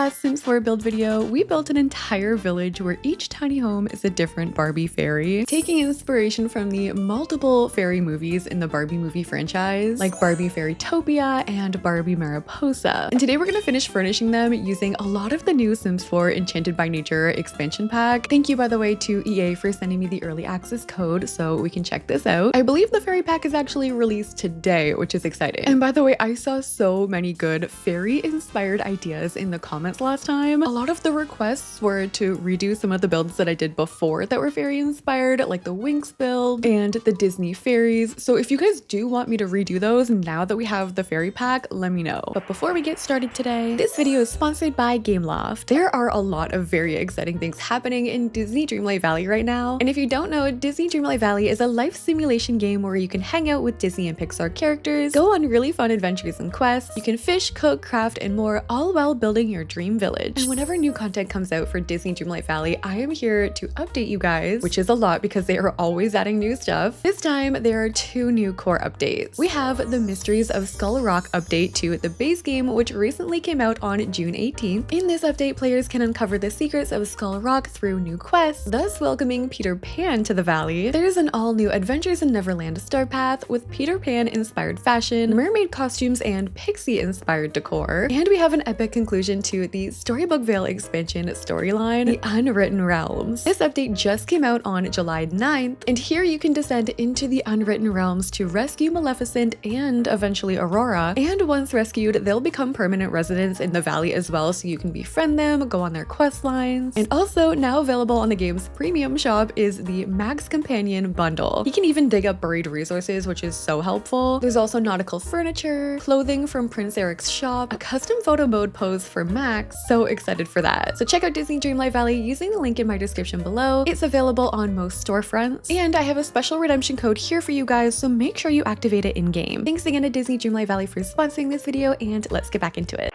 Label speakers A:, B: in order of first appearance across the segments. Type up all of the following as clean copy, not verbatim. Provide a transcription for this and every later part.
A: last Sims 4 build video, we built an entire village where each tiny home is a different Barbie fairy, taking inspiration from the multiple fairy movies in the Barbie movie franchise, like Barbie Fairytopia and Barbie Mariposa. And today we're gonna finish furnishing them using a lot of the new Sims 4 Enchanted by Nature expansion pack. Thank you, by the way, to EA for sending me the early access code so we can check this out. I believe the fairy pack is actually released today, which is exciting. And by the way, I saw so many good fairy-inspired ideas in the comments last time. A lot of the requests were to redo some of the builds that I did before that were fairy-inspired, like the Winx build and the Disney fairies. So if you guys do want me to redo those now that we have the fairy pack, let me know. But before we get started today, this video is sponsored by Gameloft. There are a lot of very exciting things happening in Disney Dreamlight Valley right now. And if you don't know, Disney Dreamlight Valley is a life simulation game where you can hang out with Disney and Pixar characters, go on really fun adventures and quests, you can fish, cook, craft, and more, all while building your dream village. And whenever new content comes out for Disney Dreamlight Valley, I am here to update you guys, which is a lot because they are always adding new stuff. This time, there are two new core updates. We have the Mysteries of Skull Rock update to the base game, which recently came out on June 18th. In this update, players can uncover the secrets of Skull Rock through new quests, thus welcoming Peter Pan to the valley. There's an all-new Adventures in Neverland star path with Peter Pan-inspired fashion, mermaid costumes, and pixie-inspired decor. And we have an epic conclusion to the Storybook Vale expansion storyline, The Unwritten Realms. This update just came out on July 9th, and here you can descend into the Unwritten Realms to rescue Maleficent and eventually Aurora. And once rescued, they'll become permanent residents in the valley as well, so you can befriend them, go on their quest lines. And also, now available on the game's premium shop is the Max Companion bundle. You can even dig up buried resources, which is so helpful. There's also nautical furniture, clothing from Prince Eric's shop, a custom photo mode pose for Max. So excited for that. So check out Disney Dreamlight Valley using the link in my description below. It's available on most storefronts, and I have a special redemption code here for you guys, so make sure you activate it in-game. Thanks again to Disney Dreamlight Valley for sponsoring this video, and let's get back into it.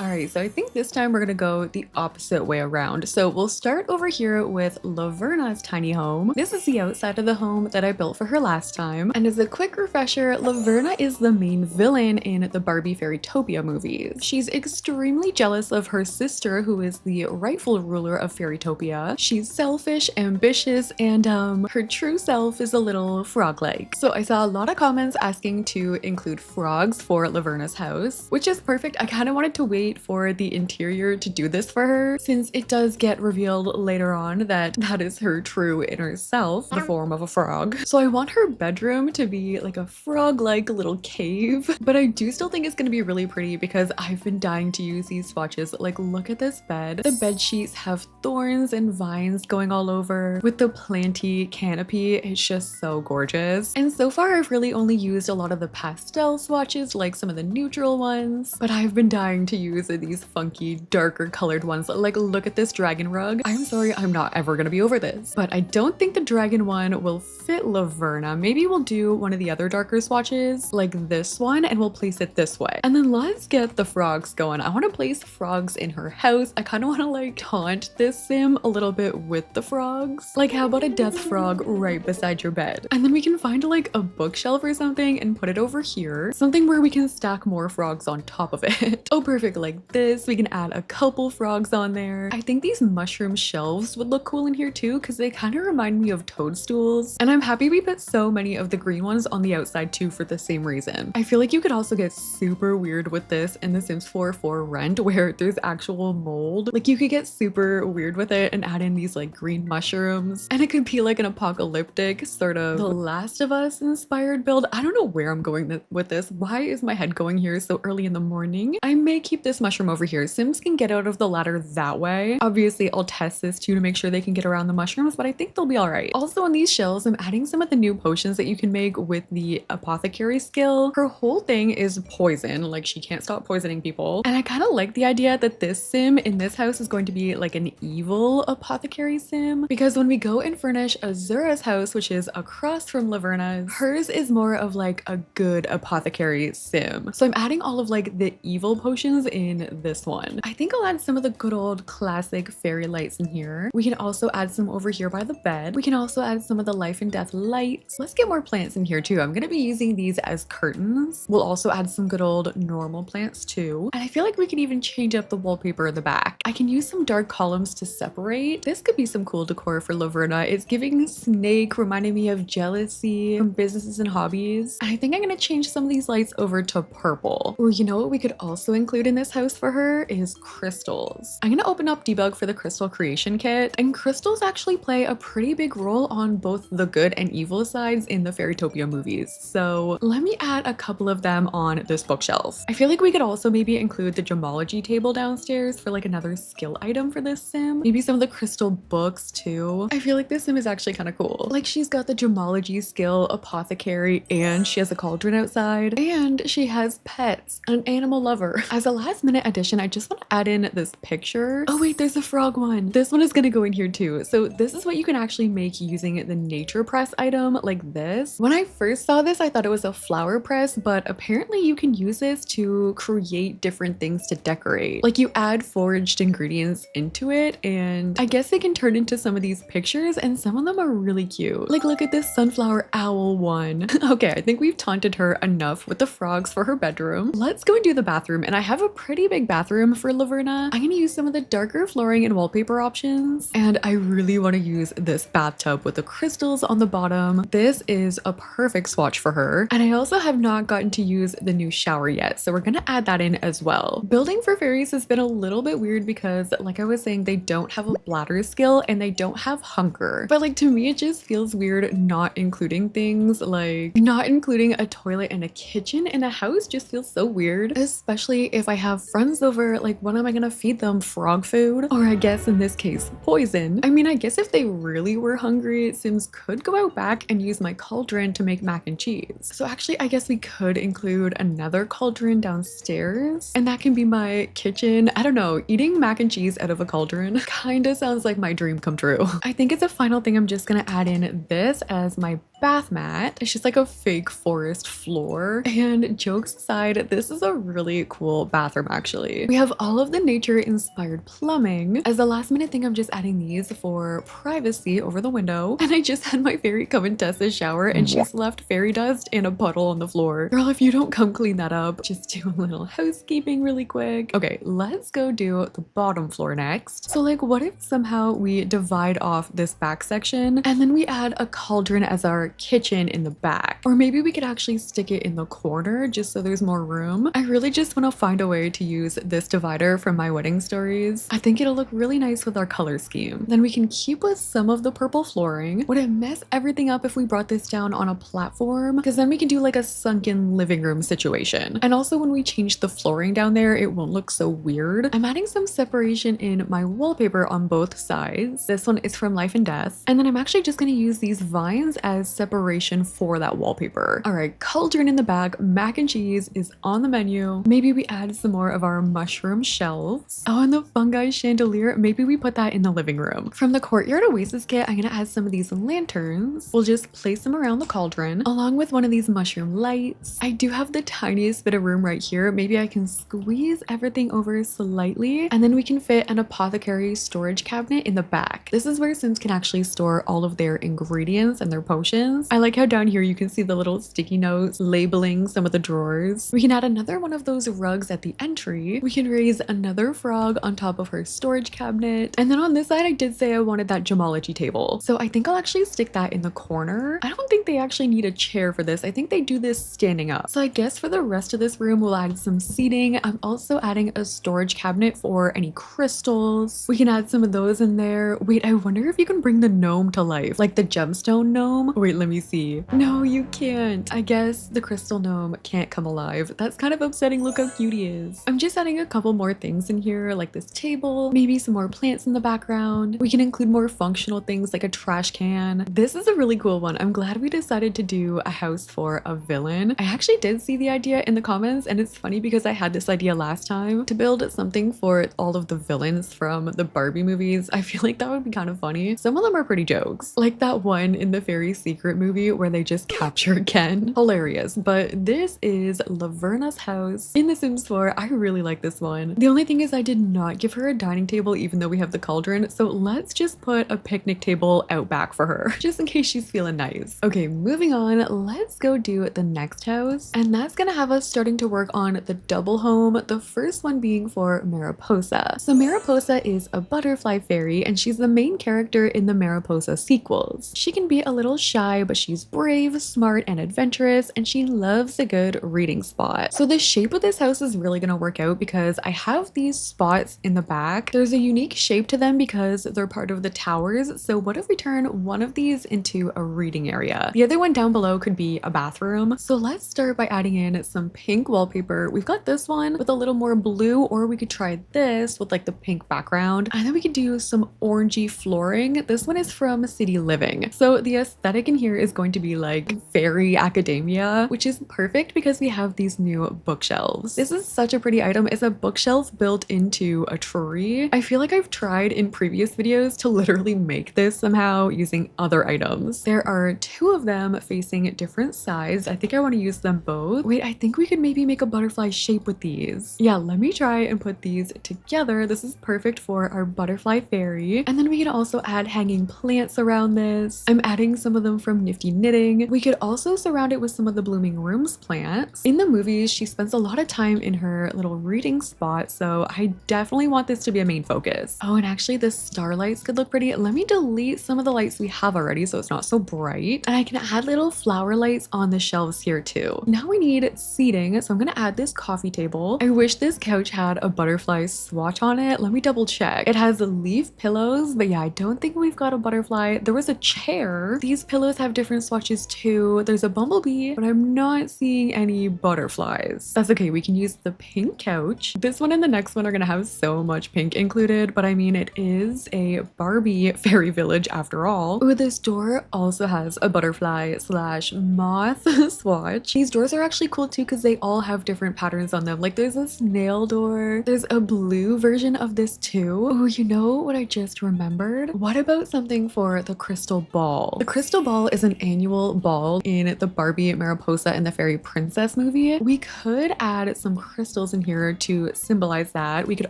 A: Alright, so I think this time we're gonna go the opposite way around. So we'll start over here with Laverna's tiny home. This is the outside of the home that I built for her last time. And as a quick refresher, Laverna is the main villain in the Barbie Fairytopia movies. She's extremely jealous of her sister, who is the rightful ruler of Fairytopia. She's selfish, ambitious, and her true self is a little frog-like. So I saw a lot of comments asking to include frogs for Laverna's house, which is perfect. I kind of wanted to wait for the interior to do this for her, since it does get revealed later on that that is her true inner self, the form of a frog. So I want her bedroom to be like a frog-like little cave, but I do still think it's gonna be really pretty because I've been dying to use these swatches. Like, look at this bed. The bed sheets have thorns and vines going all over with the planty canopy. It's just so gorgeous. And so far I've really only used a lot of the pastel swatches, like some of the neutral ones, but I've been dying to use these funky darker colored ones. Like, look at this dragon rug. I'm sorry, I'm not ever gonna be over this, but I don't think the dragon one will fit Laverna. Maybe we'll do one of the other darker swatches like this one, and we'll place it this way. And then let's get the frogs going. I want to place frogs in her house. I kind of want to like taunt this sim a little bit with the frogs. Like, how about a death frog right beside your bed? And then we can find like a bookshelf or something and put it over here, something where we can stack more frogs on top of it. Oh, perfect. Like this, we can add a couple frogs on there. I think these mushroom shelves would look cool in here too, because they kind of remind me of toadstools. And I'm happy we put so many of the green ones on the outside too for the same reason. I feel like you could also get super weird with this in The Sims 4 for Rent, where there's actual mold. Like, you could get super weird with it and add in these like green mushrooms, and it could be like an apocalyptic sort of The Last of Us inspired build. I don't know where I'm going with this. Why is my head going here so early in the morning? I may keep this mushroom over here. Sims can get out of the ladder that way. Obviously, I'll test this too to make sure they can get around the mushrooms, but I think they'll be all right. Also, on these shelves, I'm adding some of the new potions that you can make with the apothecary skill. Her whole thing is poison. Like, she can't stop poisoning people. And I kind of like the idea that this sim in this house is going to be like an evil apothecary sim, because when we go and furnish Azura's house, which is across from Laverna's, hers is more of like a good apothecary sim. So I'm adding all of like the evil potions in in this one. I think I'll add some of the good old classic fairy lights in here. We can also add some over here by the bed. We can also add some of the life and death lights. Let's get more plants in here too. I'm gonna be using these as curtains. We'll also add some good old normal plants too. And I feel like we can even change up the wallpaper in the back. I can use some dark columns to separate. This could be some cool decor for Laverna. It's giving snake, reminding me of jealousy from businesses and hobbies. And I think I'm gonna change some of these lights over to purple. Oh, you know what we could also include in this house for her is crystals. I'm gonna open up debug for the crystal creation kit, and crystals actually play a pretty big role on both the good and evil sides in the Fairytopia movies. So let me add a couple of them on this bookshelf. I feel like we could also maybe include the gemology table downstairs for like another skill item for this sim. Maybe some of the crystal books too. I feel like this sim is actually kind of cool. Like she's got the gemology skill, apothecary, and she has a cauldron outside, and she has pets, an animal lover. As a last minute addition, I just want to add in this picture. Oh wait, there's a frog one. This one is gonna go in here too. So this is what you can actually make using the nature press item like this. When I first saw this, I thought it was a flower press, but apparently you can use this to create different things to decorate. Like you add foraged ingredients into it, and I guess they can turn into some of these pictures, and some of them are really cute. Like look at this sunflower owl one. Okay, I think we've taunted her enough with the frogs for her bedroom. Let's go and do the bathroom, and I have a pretty big bathroom for Laverna. I'm gonna use some of the darker flooring and wallpaper options, and I really want to use this bathtub with the crystals on the bottom. This is a perfect swatch for her, and I also have not gotten to use the new shower yet, so we're gonna add that in as well. Building for fairies has been a little bit weird because, like I was saying, they don't have a bladder skill and they don't have hunger. But like to me, it just feels weird not including things, like not including a toilet and a kitchen in a house just feels so weird, especially if I have friends over. Like what am I gonna feed them? Frog food? Or I guess in this case, poison. I mean, I guess if they really were hungry, Sims could go out back and use my cauldron to make mac and cheese. So actually, I guess we could include another cauldron downstairs, and that can be my kitchen. I don't know, eating mac and cheese out of a cauldron kinda sounds like my dream come true. I think it's a final thing. I'm just gonna add in this as my bath mat. It's just like a fake forest floor, and jokes aside, this is a really cool bathroom actually. We have all of the nature inspired plumbing. As a last minute thing, I'm just adding these for privacy over the window, and I just had my fairy come and test the shower, and she's left fairy dust in a puddle on the floor. Girl, if you don't come clean that up, just do a little housekeeping really quick. Okay, let's go do the bottom floor next. So like, what if somehow we divide off this back section and then we add a cauldron as our kitchen in the back? Or maybe we could actually stick it in the corner just so there's more room. I really just want to find a way to use this divider from my wedding stories. I think it'll look really nice with our color scheme. Then we can keep with some of the purple flooring. Would it mess everything up if we brought this down on a platform? Because then we can do like a sunken living room situation. And also when we change the flooring down there, it won't look so weird. I'm adding some separation in my wallpaper on both sides. This one is from Life and Death. And then I'm actually just going to use these vines as separation for that wallpaper. All right, cauldron in the back, mac and cheese is on the menu. Maybe we add some more of our mushroom shelves. Oh, and the fungi chandelier, maybe we put that in the living room. From the Courtyard Oasis kit, I'm gonna add some of these lanterns. We'll just place them around the cauldron along with one of these mushroom lights. I do have the tiniest bit of room right here. Maybe I can squeeze everything over slightly, and then we can fit an apothecary storage cabinet in the back. This is where Sims can actually store all of their ingredients and their potions. I like how down here you can see the little sticky notes labeling some of the drawers. We can add another one of those rugs at the entry. We can raise another frog on top of her storage cabinet. And then on this side, I did say I wanted that gemology table. So I think I'll actually stick that in the corner. I don't think they actually need a chair for this. I think they do this standing up. So I guess for the rest of this room, we'll add some seating. I'm also adding a storage cabinet for any crystals. We can add some of those in there. Wait, I wonder if you can bring the gnome to life, like the gemstone gnome. Wait, let me see. No, you can't. I guess the crystal gnome can't come alive. That's kind of upsetting. Look how cute he is. I'm just adding a couple more things in here, like this table, maybe some more plants in the background. We can include more functional things like a trash can. This is a really cool one. I'm glad we decided to do a house for a villain. I actually did see the idea in the comments, and it's funny because I had this idea last time to build something for all of the villains from the Barbie movies. I feel like that would be kind of funny. Some of them are pretty jokes, like that one in the Fairy Secret secret movie where they just capture Ken. Hilarious. But this is Laverna's house in The Sims 4. I really like this one. The only thing is I did not give her a dining table even though we have the cauldron, so let's just put a picnic table out back for her just in case she's feeling nice. Okay, moving on, let's go do the next house, and that's gonna have us starting to work on the double home, the first one being for Mariposa. So Mariposa is a butterfly fairy and she's the main character in the Mariposa sequels. She can be a little shy, but she's brave, smart, and adventurous, and she loves a good reading spot. So the shape of this house is really gonna work out because I have these spots in the back. There's a unique shape to them because they're part of the towers. So what if we turn one of these into a reading area? The other one down below could be a bathroom. So let's start by adding in some pink wallpaper. We've got this one with a little more blue, or we could try this with like the pink background. And then we could do some orangey flooring. This one is from City Living. So the aesthetic in here is going to be like fairy academia, which is perfect because we have these new bookshelves. This is such a pretty item. It's a bookshelf built into a tree. I feel like I've tried in previous videos to literally make this somehow using other items. There are two of them facing different sides. I think I want to use them both. Wait, I think we could maybe make a butterfly shape with these. Yeah, let me try and put these together. This is perfect for our butterfly fairy. And then we can also add hanging plants around this. I'm adding some of them from Nifty Knitting. We could also surround it with some of the Blooming Rooms plants. In the movies, she spends a lot of time in her little reading spot, so I definitely want this to be a main focus. Oh, and actually the starlights could look pretty. Let me delete some of the lights we have already so it's not so bright. And I can add little flower lights on the shelves here too. Now we need seating, so I'm gonna add this coffee table. I wish this couch had a butterfly swatch on it. Let me double check. It has leaf pillows, but yeah, I don't think we've got a butterfly. There was a chair. These pillows have different swatches too. There's a bumblebee, but I'm not seeing any butterflies. That's okay, we can use the pink couch. This one and the next one are gonna have so much pink included, but I mean, it is a Barbie fairy village after all. Ooh, this door also has a butterfly slash moth swatch. These doors are actually cool too because they all have different patterns on them. Like there's a snail door. There's a blue version of this too. Oh, you know what I just remembered? What about something for the crystal ball? The crystal ball is an annual ball in the Barbie, Mariposa, and the Fairy Princess movie. We could add some crystals in here to symbolize that. We could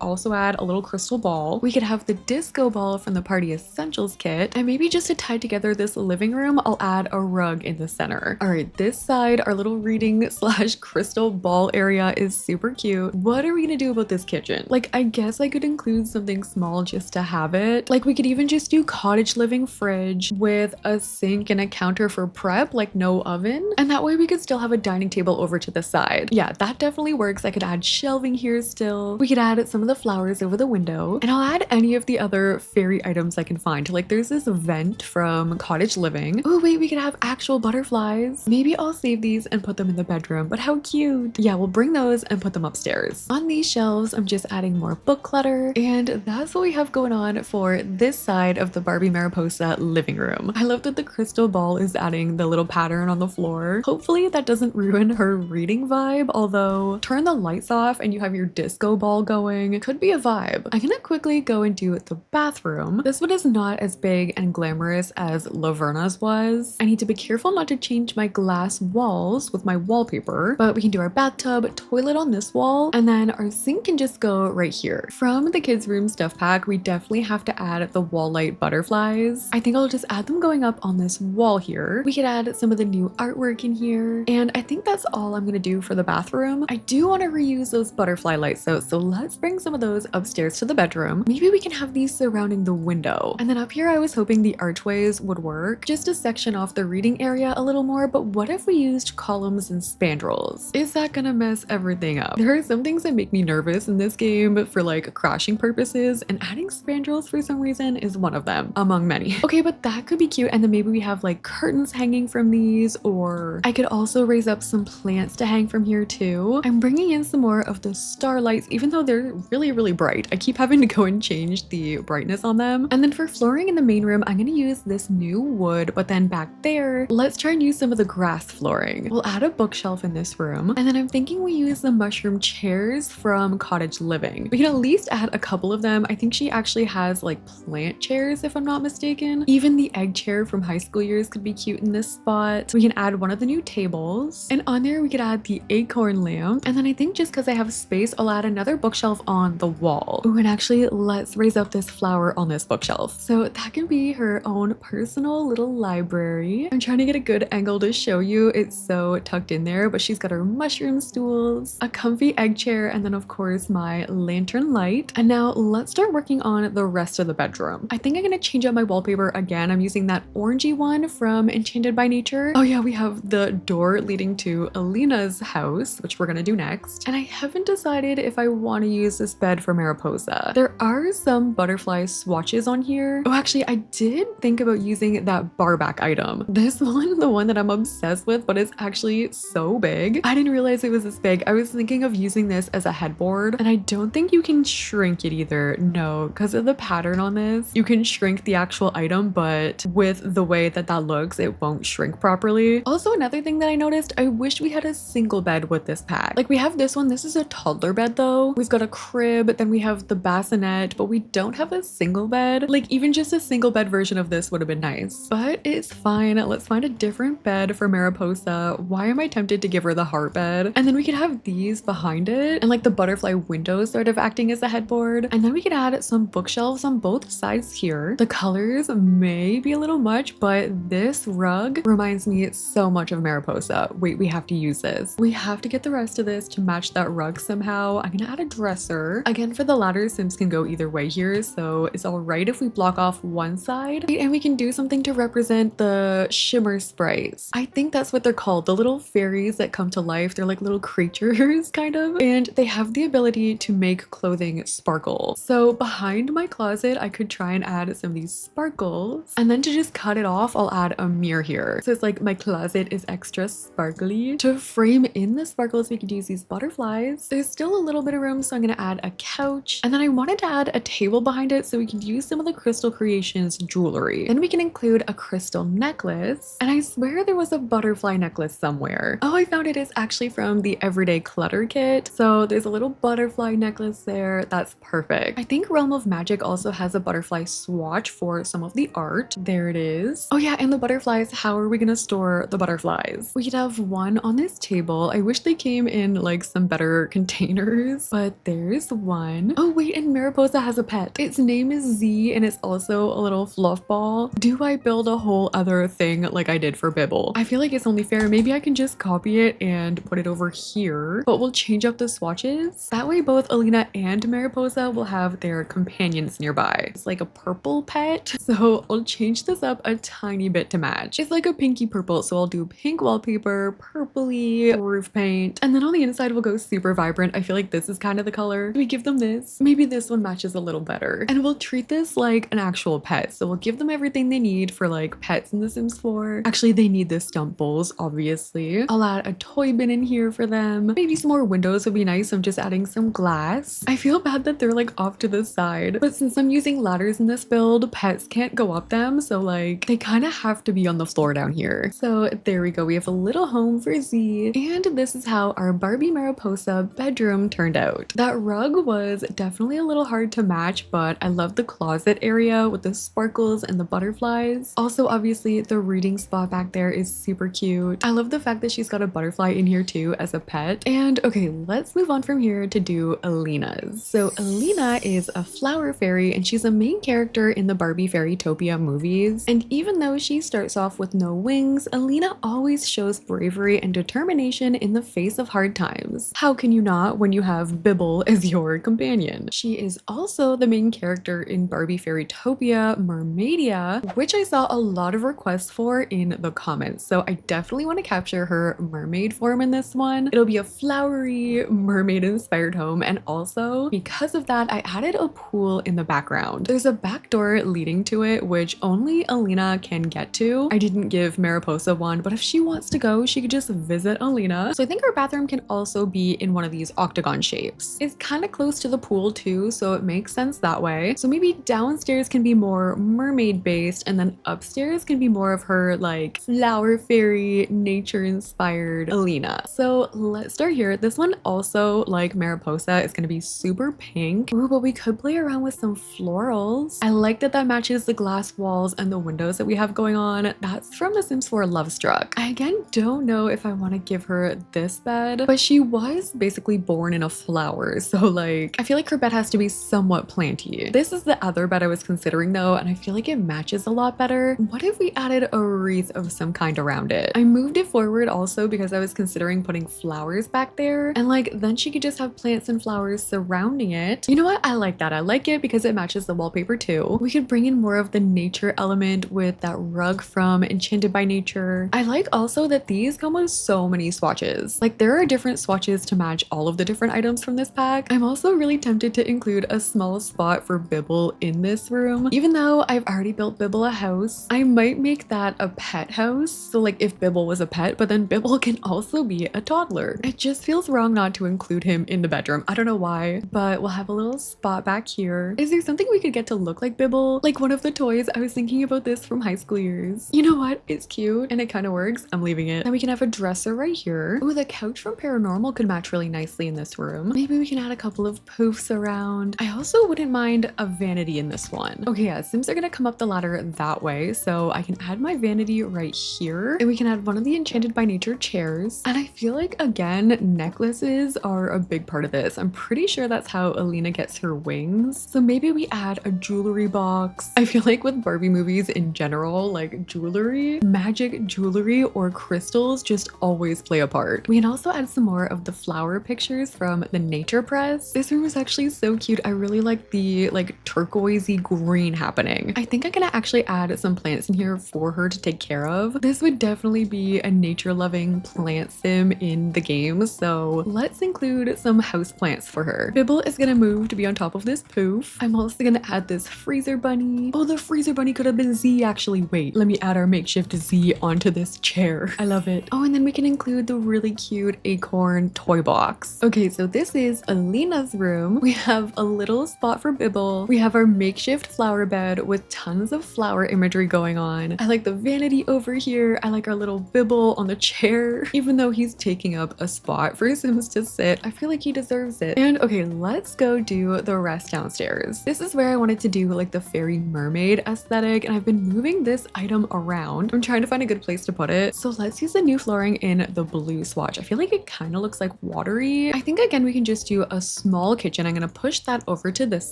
A: also add a little crystal ball. We could have the disco ball from the Party Essentials kit. And maybe just to tie together this living room, I'll add a rug in the center. All right, this side, our little reading slash crystal ball area is super cute. What are we gonna do about this kitchen? Like, I guess I could include something small just to have it. Like we could even just do cottage living fridge with a sink and a counter for prep, like no oven. And that way we could still have a dining table over to the side. Yeah, that definitely works. I could add shelving here still. We could add some of the flowers over the window, and I'll add any of the other fairy items I can find. Like there's this vent from Cottage Living. Oh wait, we could have actual butterflies. Maybe I'll save these and put them in the bedroom, but how cute. Yeah, we'll bring those and put them upstairs. On these shelves, I'm just adding more book clutter, and that's what we have going on for this side of the Barbie Mariposa living room. I love that the crystal ball is adding the little pattern on the floor. Hopefully that doesn't ruin her reading vibe, although turn the lights off and you have your disco ball going. It could be a vibe. I'm gonna quickly go and do the bathroom. This one is not as big and glamorous as Laverna's was. I need to be careful not to change my glass walls with my wallpaper, but we can do our bathtub, toilet on this wall, and then our sink can just go right here. From the kids' room stuff pack, we definitely have to add the wall light butterflies. I think I'll just add them going up on this wall here. We could add some of the new artwork in here, and I think that's all I'm gonna do for the bathroom. I do want to reuse those butterfly lights though, so let's bring some of those upstairs to the bedroom. Maybe we can have these surrounding the window. And then up here, I was hoping the archways would work, just to section off the reading area a little more, but what if we used columns and spandrels? Is that gonna mess everything up? There are some things that make me nervous in this game for like crashing purposes, and adding spandrels for some reason is one of them, among many. Okay, but that could be cute, and then maybe we have like curtains hanging from these, or I could also raise up some plants to hang from here too. I'm bringing in some more of the starlights, even though they're really bright. I keep having to go and change the brightness on them. And then for flooring in the main room, I'm gonna use this new wood, but then back there, let's try and use some of the grass flooring. We'll add a bookshelf in this room, and then I'm thinking we use the mushroom chairs from Cottage Living. We can at least add a couple of them. I think she actually has like plant chairs if I'm not mistaken. Even the egg chair from High School Years chairs could be cute in this spot. We can add one of the new tables, and on there we could add the acorn lamp. And then I think just because I have space, I'll add another bookshelf on the wall. Ooh, and actually let's raise up this flower on this bookshelf. So that can be her own personal little library. I'm trying to get a good angle to show you. It's so tucked in there, but she's got her mushroom stools, a comfy egg chair, and then of course my lantern light. And now let's start working on the rest of the bedroom. I think I'm gonna change up my wallpaper again. I'm using that orangey one from Enchanted by Nature. Oh yeah, we have the door leading to Elina's house, which we're gonna do next. And I haven't decided if I want to use this bed for Mariposa. There are some butterfly swatches on here. Oh, actually, I did think about using that bar back item. This one, the one that I'm obsessed with, but it's actually so big. I didn't realize it was this big. I was thinking of using this as a headboard, and I don't think you can shrink it either. No, because of the pattern on this, you can shrink the actual item, but with the way that that looks, it won't shrink properly. Also, another thing that I noticed, I wish we had a single bed with this pack. Like we have this one, this is a toddler bed though. We've got a crib, then we have the bassinet, but we don't have a single bed. Like even just a single bed version of this would have been nice, but it's fine. Let's find a different bed for Mariposa. Why am I tempted to give her the heart bed? And then we could have these behind it and like the butterfly windows sort of acting as a headboard. And then we could add some bookshelves on both sides here. The colors may be a little much, but this rug reminds me so much of Mariposa. Wait, we have to use this. We have to get the rest of this to match that rug somehow. I'm gonna add a dresser. Again, for the ladder, Sims can go either way here, so it's all right if we block off one side. And we can do something to represent the shimmer sprites. I think that's what they're called, the little fairies that come to life. They're like little creatures, kind of, and they have the ability to make clothing sparkle. So behind my closet, I could try and add some of these sparkles, and then to just cut it off, I'll add a mirror here. So it's like my closet is extra sparkly. To frame in the sparkles, we could use these butterflies. There's still a little bit of room, so I'm gonna add a couch, and then I wanted to add a table behind it so we could use some of the Crystal Creations jewelry. Then we can include a crystal necklace, and I swear there was a butterfly necklace somewhere. Oh, I found it. Is actually from the Everyday Clutter kit. So there's a little butterfly necklace there. That's perfect. I think Realm of Magic also has a butterfly swatch for some of the art. There it is. Oh yeah, and the butterflies, how are we gonna store the butterflies? We could have one on this table. I wish they came in like some better containers, but there's one. Oh wait, and Mariposa has a pet. Its name is Z, and it's also a little fluff ball. Do I build a whole other thing like I did for Bibble? I feel like it's only fair. Maybe I can just copy it and put it over here, but we'll change up the swatches. That way both Elina and Mariposa will have their companions nearby. It's like a purple pet, so I'll change this up a tiny bit to match. It's like a pinky purple, so I'll do pink wallpaper, purpley roof paint, and then on the inside we'll go super vibrant. I feel like this is kind of the color. We give them this. Maybe this one matches a little better. And we'll treat this like an actual pet. So we'll give them everything they need for like pets in The Sims 4. Actually, they need the stump bowls, obviously. I'll add a toy bin in here for them. Maybe some more windows would be nice. I'm just adding some glass. I feel bad that they're like off to the side, but since I'm using ladders in this build, pets can't go up them. So like they kind of have to be on the floor down here. So there we go. We have a little home for Z. And this is how our Barbie Mariposa bedroom turned out. That rug was definitely a little hard to match, but I love the closet area with the sparkles and the butterflies. Also, obviously, the reading spot back there is super cute. I love the fact that she's got a butterfly in here too as a pet. And okay, let's move on from here to do Elina's. So Elina is a flower fairy, and she's a main character in the Barbie Fairytopia movies. And even though she starts off with no wings, Elina always shows bravery and determination in the face of hard times. How can you not when you have Bibble as your companion? She is also the main character in Barbie Fairytopia Mermaidia, which I saw a lot of requests for in the comments. So I definitely want to capture her mermaid form in this one. It'll be a flowery mermaid inspired home, and also because of that I added a pool in the background. There's a back door leading to it which only Elina can get to. I didn't give Mariposa one, but if she wants to go, she could just visit Elina. So I think our bathroom can also be in one of these octagon shapes. It's kind of close to the pool too, so it makes sense that way. So maybe downstairs can be more mermaid based, and then upstairs can be more of her like flower fairy nature inspired Elina. So let's start here. This one also, like Mariposa, is going to be super pink. Ooh, but we could play around with some florals. I like that that matches the glass walls and the windows that we have going going on. That's from The Sims 4 Love Struck. I again don't know if I want to give her this bed, but she was basically born in a flower, so like I feel like her bed has to be somewhat planty. This is the other bed I was considering though, and I feel like it matches a lot better. What if we added a wreath of some kind around it? I moved it forward also because I was considering putting flowers back there, and like then she could just have plants and flowers surrounding it. You know what? I like that. I like it because it matches the wallpaper too. We could bring in more of the nature element with that rug from Enchanted by Nature. I like also that these come with so many swatches. Like there are different swatches to match all of the different items from this pack. I'm also really tempted to include a small spot for Bibble in this room. Even though I've already built Bibble a house, I might make that a pet house. So like if Bibble was a pet, but then Bibble can also be a toddler. It just feels wrong not to include him in the bedroom. I don't know why, but we'll have a little spot back here. Is there something we could get to look like Bibble? Like one of the toys? I was thinking about this from high school years. You know what? It's cute and it kind of works. I'm leaving it. Then we can have a dresser right here. Oh, the couch from Paranormal could match really nicely in this room. Maybe we can add a couple of poofs around. I also wouldn't mind a vanity in this one. Okay, yeah, Sims are gonna come up the ladder that way, so I can add my vanity right here, and we can add one of the Enchanted by Nature chairs. And I feel like, again, necklaces are a big part of this. I'm pretty sure that's how Elina gets her wings. So maybe we add a jewelry box. I feel like with Barbie movies in general, like jewelry, magic jewelry or crystals just always play a part. We can also add some more of the flower pictures from the nature press. This room is actually so cute. I really like the like turquoisey green happening. I think I'm gonna actually add some plants in here for her to take care of. This would definitely be a nature loving plant sim in the game, so let's include some house plants for her. Bibble is gonna move to be on top of this poof. I'm also gonna add this freezer bunny. Oh, the freezer bunny could have been Z actually. Wait, let me add our makeshift Z onto this chair. I love it. Oh, and then we can include the really cute acorn toy box. Okay, so this is Alina's room. We have a little spot for Bibble. We have our makeshift flower bed with tons of flower imagery going on. I like the vanity over here. I like our little Bibble on the chair. Even though he's taking up a spot for Sims to sit, I feel like he deserves it. And okay, let's go do the rest downstairs. This is where I wanted to do like the fairy mermaid aesthetic, and I've been moving this item around. I'm trying to find a good place to put it. So let's use the new flooring in the blue swatch. I feel like it kind of looks like watery. I think again we can just do a small kitchen. I'm gonna push that over to this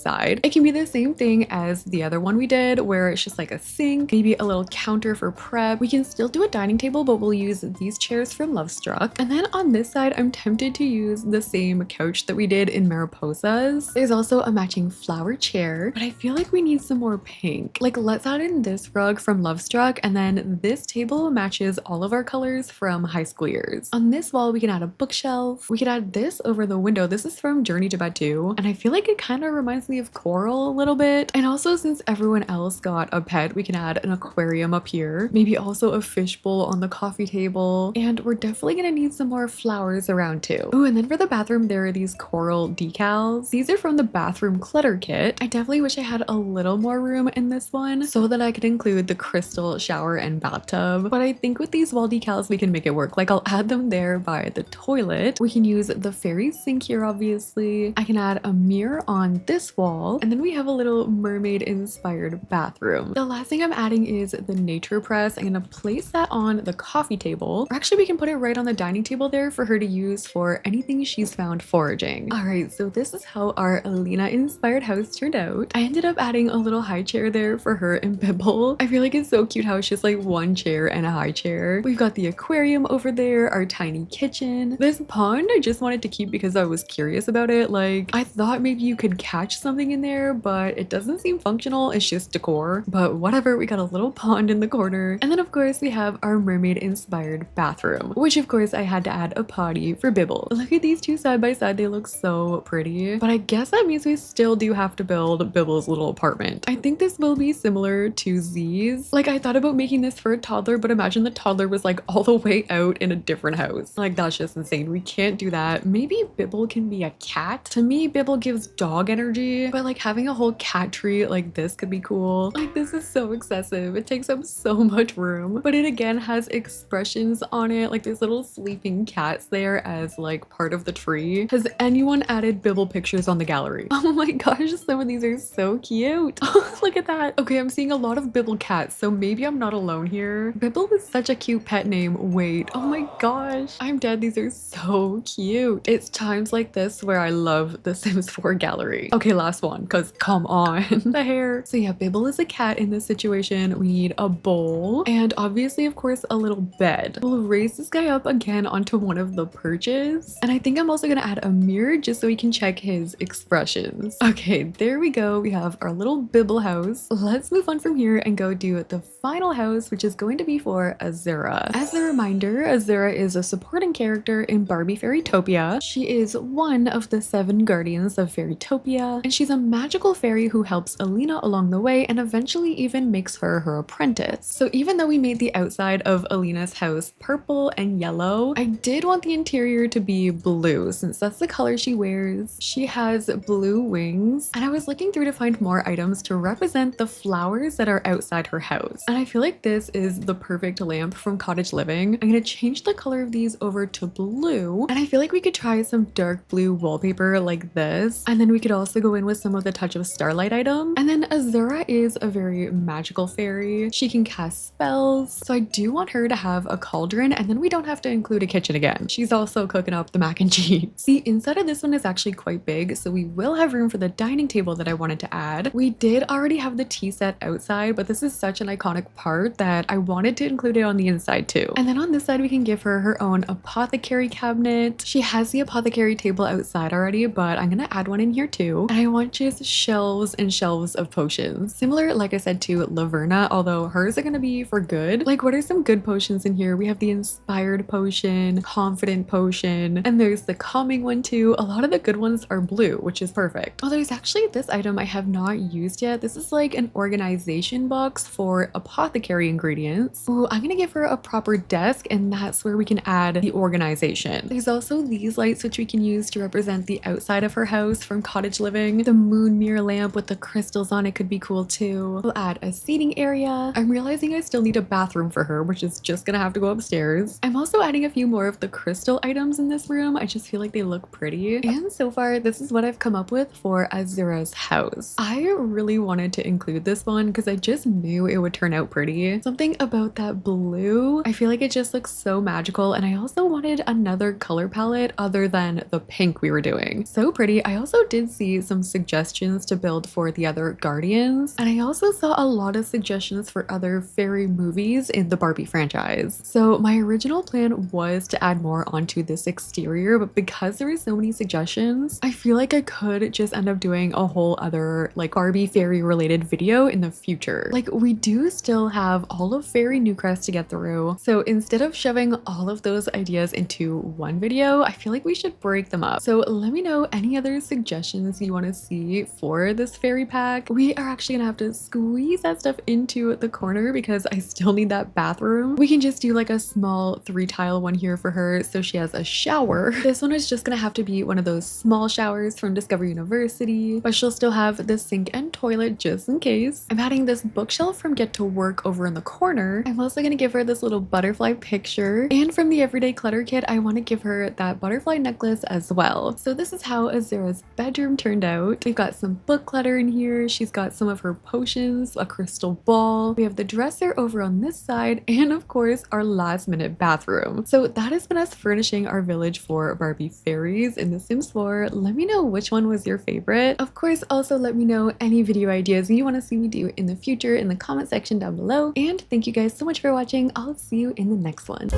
A: side. It can be the same thing as the other one we did where it's just like a sink, maybe a little counter for prep. We can still do a dining table, but we'll use these chairs from Love Struck. And then on this side, I'm tempted to use the same couch that we did in Mariposa's. There's also a matching flower chair, but I feel like we need some more pink. Like let's add in this rug from Love Struck, and then this table matches all of our colors from high school years. On this wall, we can add a bookshelf. We could add this over the window. This is from Journey to Batu, and I feel like it kind of reminds me of Coral a little bit. And also since everyone else got a pet, we can add an aquarium up here, maybe also a fishbowl on the coffee table, and we're definitely gonna need some more flowers around too. Oh, and then for the bathroom, there are these coral decals. These are from the bathroom clutter kit. I definitely wish I had a little more room in this one so that I could include the crystal shower and bathtub, but I think with these wall decals we can make it work. Like I'll add them there by the toilet. We can use the fairy sink here, obviously. I can add a mirror on this wall, and then we have a little mermaid inspired bathroom. The last thing I'm adding is the nature press. I'm gonna place that on the coffee table, or actually we can put it right on the dining table there for her to use for anything she's found foraging. All right, so this is how our Elina inspired house turned out. I ended up adding a little high chair there for her and Bibble. I feel like it's so cute how it's just like one chair and a high chair. We've got the aquarium over there, our tiny kitchen. This pond I just wanted to keep because I was curious about it. Like I thought maybe you could catch something in there, but it doesn't seem functional. It's just decor, but whatever. We got a little pond in the corner. And then of course we have our mermaid inspired bathroom, which of course I had to add a potty for Bibble. Look at these two side by side. They look so pretty, but I guess that means we still do have to build Bibble's little apartment. I think this will be similar to Z's. Like I thought about making this for a toddler, but imagine the toddler was like all the way out in a different house. Like that's just insane. We can't do that. Maybe Bibble can be a cat. To me, Bibble gives dog energy, but like having a whole cat tree like this could be cool. Like this is so excessive. It takes up so much room, but it again has expressions on it. Like there's little sleeping cats there as like part of the tree. Has anyone added Bibble pictures on the gallery? Oh my gosh, some of these are so cute. Look at that. Okay, I'm seeing a lot of Bibble cats, so so maybe I'm not alone here. Bibble is such a cute pet name. Wait, oh my gosh, I'm dead. These are so cute. It's times like this where I love the Sims 4 gallery. Okay, last one, because come on. The hair. So yeah, Bibble is a cat in this situation. We need a bowl and obviously, of course, a little bed. We'll raise this guy up again onto one of the perches. And I think I'm also gonna add a mirror just so we can check his expressions. Okay, there we go. We have our little Bibble house. Let's move on from here and go do the final house, which is going to be for Azura. As a reminder, Azura is a supporting character in Barbie Fairytopia. She is one of the 7 guardians of Fairytopia, and she's a magical fairy who helps Elina along the way and eventually even makes her her apprentice. So even though we made the outside of Elina's house purple and yellow, I did want the interior to be blue since that's the color she wears. She has blue wings, and I was looking through to find more items to represent the flowers that are outside her house. And I feel like this is the perfect lamp from Cottage Living. I'm gonna change the color of these over to blue, and I feel like we could try some dark blue wallpaper like this, and then we could also go in with some of the Touch of Starlight item. And then Azura is a very magical fairy. She can cast spells, so I do want her to have a cauldron, and then we don't have to include a kitchen again. She's also cooking up the mac and cheese. The inside of this one is actually quite big, so we will have room for the dining table that I wanted to add. We did already have the tea set outside, but this is such an iconic part that I wanted to include it on the inside too. And then on this side, we can give her her own apothecary cabinet. She has the apothecary table outside already, but I'm gonna add one in here too. And I want just shelves and shelves of potions. Similar, like I said, to Laverna, although hers are gonna be for good. Like, what are some good potions in here? We have the inspired potion, confident potion, and there's the calming one too. A lot of the good ones are blue, which is perfect. Oh, there's actually this item I have not used yet. This is like an organization box for apothecary ingredients. Oh, I'm gonna give her a proper desk, and that's where we can add the organization. There's also these lights which we can use to represent the outside of her house from Cottage Living. The moon mirror lamp with the crystals on it could be cool too. We'll add a seating area. I'm realizing I still need a bathroom for her, which is just gonna have to go upstairs. I'm also adding a few more of the crystal items in this room. I just feel like they look pretty. And so far, this is what I've come up with for Azura's house. I really wanted to include this one because I just knew it would turn out pretty. Something about that blue, I feel like it just looks so magical, and I also wanted another color palette other than the pink we were doing. So pretty. I also did see some suggestions to build for the other guardians, and I also saw a lot of suggestions for other fairy movies in the Barbie franchise. So my original plan was to add more onto this exterior, but because there were so many suggestions, I feel like I could just end up doing a whole other like Barbie fairy related video in the future. Like, we do still have all of Fairy Newcrest to get through, so instead of shoving all of those ideas into one video, I feel like we should break them up. So let me know any other suggestions you want to see for this fairy pack. We are actually gonna have to squeeze that stuff into the corner because I still need that bathroom. We can just do like a small 3-tile one here for her so she has a shower. This one is just gonna have to be one of those small showers from Discover University, but she'll still have the sink and toilet just in case. I'm adding this bookshelf from Get to Work over in the corner. I'm also gonna give her this little butterfly picture, and from the Everyday Clutter kit, I want to give her that butterfly necklace as well. So this is how Azura's bedroom turned out. We've got some book clutter in here. She's got some of her potions, a crystal ball. We have the dresser over on this side, and of course our last minute bathroom. So that has been us furnishing our village for Barbie fairies in The Sims 4. Let me know which one was your favorite. Of course, also let me know any video ideas you want to see me do in the future in the comment section down below. And thank you guys so much for watching. I'll see you in the next one.